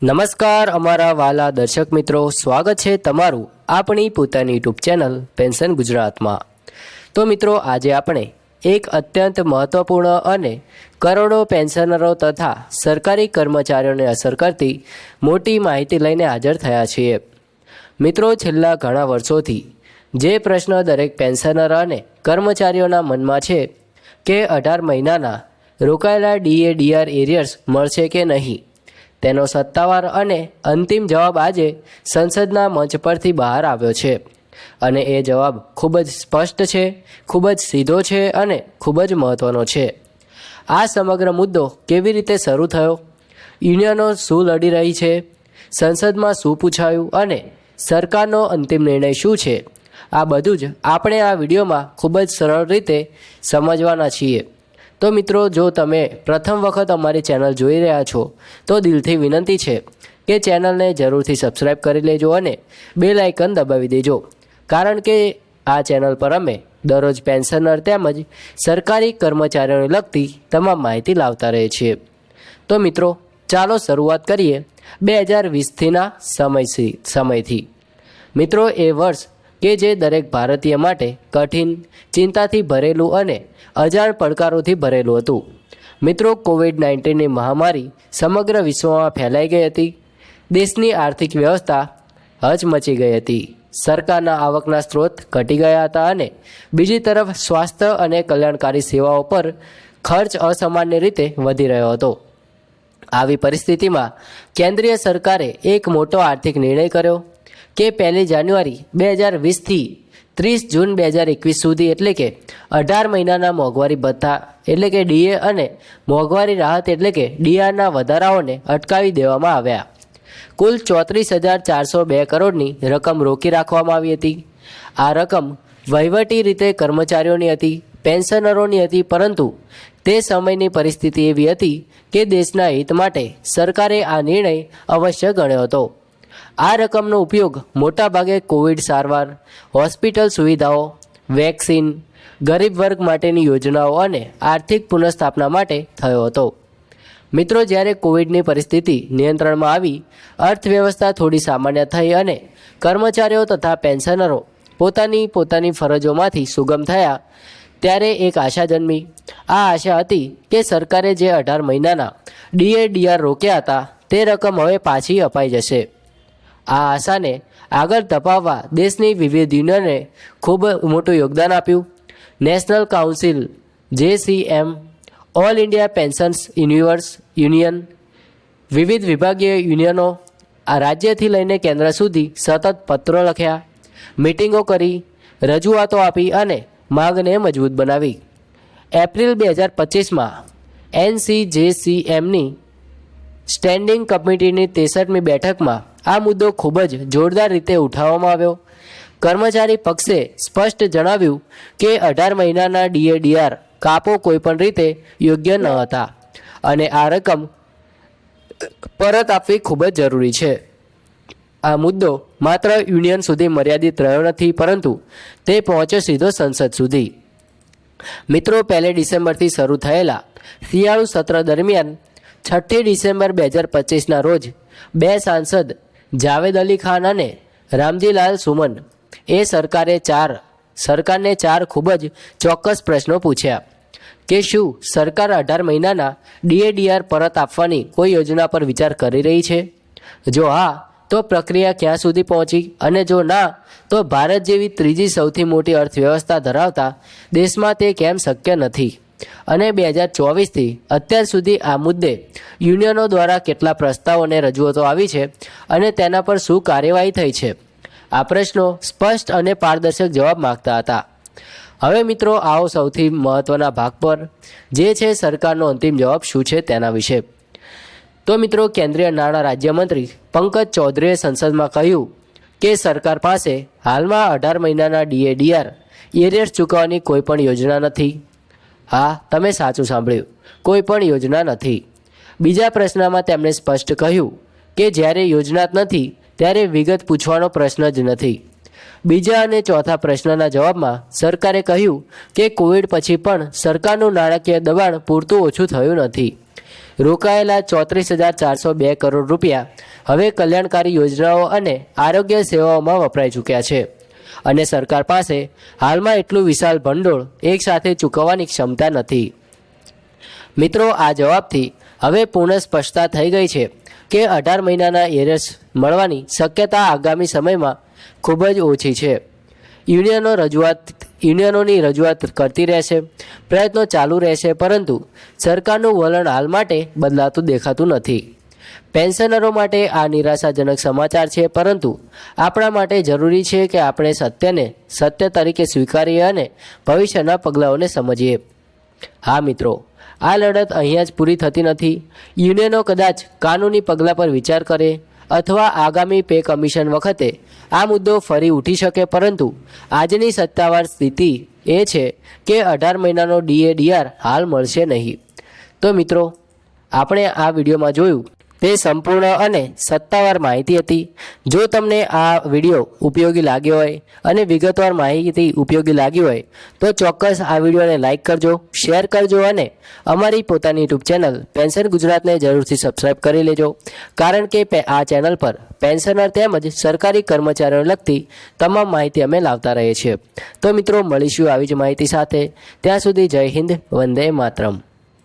નમસ્કાર અમારા વાલા દર્શક મિત્રો, સ્વાગત છે તમારું આપણી પોતાની યુટ્યુબ ચેનલ પેન્શન ગુજરાતમાં। તો મિત્રો, આજે આપણે એક અત્યંત મહત્વપૂર્ણ અને કરોડો પેન્શનરો તથા સરકારી કર્મચારીઓને અસર કરતી મોટી માહિતી લઈને હાજર થયા છીએ। મિત્રો, છેલ્લા ઘણા વર્ષોથી જે પ્રશ્ન દરેક પેન્શનર અને કર્મચારીઓના મનમાં છે કે 18 મહિનાના રોકાયેલા ડીએ/ડીઆર એરિયર્સ મળશે કે નહીં, તેનો સત્તાવાર અને અંતિમ જવાબ આજે સંસદના મંચ પરથી બહાર આવ્યો છે। અને એ જવાબ ખૂબ જ સ્પષ્ટ છે, ખૂબ જ સીધો છે અને ખૂબ જ મહત્ત્વનો છે। આ સમગ્ર મુદ્દો કેવી રીતે શરૂ થયો, યુનિયનો શું લડી રહી છે, સંસદમાં શું પૂછાયું અને સરકારનો અંતિમ નિર્ણય શું છે, આ બધું જ આપણે આ વિડીયોમાં ખૂબ જ સરળ રીતે સમજવાના છીએ। તો મિત્રો, જો તમે પ્રથમ વખત અમારી ચેનલ જોઈ રહ્યા છો તો દિલથી વિનંતી છે કે ચેનલને જરૂરથી સબસ્ક્રાઈબ કરી લેજો અને બેલ આઇકન દબાવી દેજો, કારણ કે આ ચેનલ પર અમે દરરોજ પેન્શનર તેમજ સરકારી કર્મચારીઓને લગતી તમામ માહિતી લાવતા રહીએ છીએ। તો મિત્રો, ચાલો શરૂઆત કરીએ 2020ના સમયથી। મિત્રો, એ વર્ષ કે જે દરેક ભારતીય માટે કઠિન, ચિંતાથી ભરેલું અને અજાણ પડકારોથી ભરેલું હતું। મિત્રો, કોવિડ-19ની મહામારી સમગ્ર વિશ્વમાં ફેલાઈ ગઈ હતી, દેશની આર્થિક વ્યવસ્થા હચમચી ગઈ હતી, સરકારના આવકના સ્ત્રોત ઘટી ગયા હતા અને બીજી તરફ સ્વાસ્થ્ય અને કલ્યાણકારી સેવાઓ પર ખર્ચ અસામાન્ય રીતે વધી રહ્યો હતો। આવી પરિસ્થિતિમાં કેન્દ્રીય સરકારે એક મોટો આર્થિક નિર્ણય કર્યો કે 1 જાન્યુઆરી 2020થી 30 જૂન 2021 સુધી એટલે કે 18 મહિનાના મોંઘવારી ભથ્થા એટલે કે ડીએ અને મોંઘવારી રાહત એટલે કે ડીઆરના વધારાઓને અટકાવી દેવામાં આવ્યા। કુલ 34,402 કરોડની રકમ રોકી રાખવામાં આવી હતી। આ રકમ વહીવટી રીતે કર્મચારીઓની હતી, પેન્શનરોની હતી, પરંતુ તે સમયની પરિસ્થિતિ એવી હતી કે દેશના હિત માટે સરકારે આ નિર્ણય અવશ્ય ગણ્યો હતો। આ રકમનો ઉપયોગ મોટાભાગે કોવિડ સારવાર, હોસ્પિટલ સુવિધાઓ, વેક્સિન, ગરીબ વર્ગ માટેની યોજનાઓ અને આર્થિક પુનઃસ્થાપના માટે થયો હતો। મિત્રો, જ્યારે કોવિડની પરિસ્થિતિ નિયંત્રણમાં આવી, અર્થવ્યવસ્થા થોડી સામાન્ય થઈ અને કર્મચારીઓ તથા પેન્શનરો પોતાની ફરજોમાંથી સુગમ થયા, ત્યારે એક આશા જન્મી। આ આશા હતી કે સરકારે જે 18 મહિનાના ડીએ/ડીઆર રોક્યા હતા તે રકમ હવે પાછી અપાઈ જશે। આ આશાને આગળ ધપાવવા દેશની વિવિધ યુનિયને ખૂબ મોટું યોગદાન આપ્યું। National council JCM, all India pensions union, વિવિધ વિભાગીય યુનિયનો આ રાજ્યથી લઈને કેન્દ્ર સુધી સતત પત્રો લખ્યા, મિટિંગો કરી, રજૂઆતો આપી અને માંગને મજબૂત બનાવી। એપ્રિલ 2025માં NCJCMની સ્ટેન્ડિંગ કમિટીની 63મી બેઠકમાં આ મુદ્દો ખૂબ જ જોરદાર રીતે ઉઠાવવામાં આવ્યો। કર્મચારી પક્ષે સ્પષ્ટ જણાવ્યું કે 18 મહિનાના ડીએ/ડીઆર કાપો કોઈપણ રીતે યોગ્ય ન હતા અને આ રકમ પરત આપવી ખૂબ જ જરૂરી છે। આ મુદ્દો માત્ર યુનિયન સુધી મર્યાદિત રહ્યો નથી, પરંતુ તે પહોંચ્યો સીધો સંસદ સુધી। મિત્રો, 1 ડિસેમ્બરથી શરૂ થયેલા શિયાળુ સત્ર દરમિયાન 6 ડિસેમ્બર 2025ના રોજ 2 સાંસદ જાવેદ અલી ખાન અને રામજીલાલ સુમન એ સરકારને 4 ખૂબ જ ચોક્કસ પ્રશ્નો પૂછ્યા કે શું સરકાર 18 મહિનાના ડીએ/ડીઆર પરત આપવાની કોઈ યોજના પર વિચાર કરી રહી છે? જો હા, તો પ્રક્રિયા ક્યાં સુધી પહોંચી? અને જો ના, તો ભારત જેવી ત્રીજી સૌથી મોટી અર્થવ્યવસ્થા ધરાવતા દેશમાં તે કેમ શક્ય નથી? અને 2024થી અત્યાર સુધી આ મુદ્દે યુનિયનો દ્વારા કેટલા પ્રસ્તાવો અને રજૂઆતો આવી છે અને તેના પર શું કાર્યવાહી થઈ છે? આ પ્રશ્નો સ્પષ્ટ અને પારદર્શક જવાબ માંગતા હતા। હવે મિત્રો, આવો સૌથી મહત્ત્વના ભાગ પર, જે છે સરકારનો અંતિમ જવાબ શું છે તેના વિશે। તો મિત્રો, કેન્દ્રીય નાણાં રાજ્યમંત્રી પંકજ ચૌધરીએ સંસદમાં કહ્યું કે સરકાર પાસે હાલમાં 18 મહિનાના ડીએ/ડીઆર એરિયર્સ ચૂકવવાની કોઈ પણ યોજના નથી। હા, તમે સાચું સાંભળ્યું, કોઈ પણ યોજના નથી। બીજા પ્રશ્નમાં તેમણે સ્પષ્ટ કહ્યું કે જ્યારે યોજના જ નથી ત્યારે વિગત પૂછવાનો પ્રશ્ન જ નથી। બીજા અને ચોથા પ્રશ્નના જવાબમાં સરકારે કહ્યું કે કોવિડ પછી પણ સરકારનું નાણાકીય દબાણ પૂરતું ઓછું થયું નથી। રોકાયેલા 34,402 કરોડ રૂપિયા હવે કલ્યાણકારી યોજનાઓ અને આરોગ્ય સેવાઓમાં વપરાઈ ચૂક્યા છે અને સરકાર પાસે હાલમાં એટલું વિશાળ ભંડોળ એકસાથે ચૂકવવાની ક્ષમતા નથી. મિત્રો, આ જવાબથી હવે પૂર્ણ સ્પષ્ટતા થઈ ગઈ છે કે 18 મહિનાના એરિયર્સ મળવાની શક્યતા આગામી સમયમાં ખૂબ જ ઓછી છે. યુનિયનોની રજૂઆત કરતી રહેશે, પ્રયત્નો ચાલુ રહેશે, પરંતુ સરકારનું વલણ હાલ માટે બદલાતું દેખાતું નથી. પેન્શનરો માટે આ નિરાશાજનક સમાચાર છે, પરંતુ આપણા માટે જરૂરી છે કે આપણે સત્યને સત્ય તરીકે સ્વીકારીએ અને ભવિષ્યના પગલાઓને સમજીએ. હા મિત્રો, આ લડત અહીંયા જ પૂરી થતી નથી. યુનિયનો કદાચ કાનૂની પગલાં પર વિચાર કરે અથવા આગામી પે કમિશન વખતે આ મુદ્દો ફરી ઉઠી શકે, પરંતુ આજની સત્તાવાર સ્થિતિ એ છે કે 18 મહિનાનો DAR હાલ મળશે નહીં. તો મિત્રો, આપણે આ વિડીયોમાં જોયું તે સંપૂર્ણ અને સત્તાવાર માહિતી હતી. જો તમને આ વિડીયો ઉપયોગી લાગ્યો હોય અને વિગતવાર માહિતી ઉપયોગી લાગી હોય તો ચોક્કસ આ વિડીયોને લાઇક કરજો, શેર કરજો અને અમારી પોતાની યુટ્યુબ ચેનલ પેન્શન ગુજરાતને જરૂરથી સબસ્ક્રાઈબ કરી લેજો, કારણ કે આ ચેનલ પર પેન્શનર તેમજ સરકારી કર્મચારીઓને લગતી તમામ માહિતી અમે લાવતા રહીએ છીએ. તો મિત્રો, મળીશું આવી જ માહિતી સાથે. ત્યાં સુધી જય હિન્દ, વંદે માતરમ.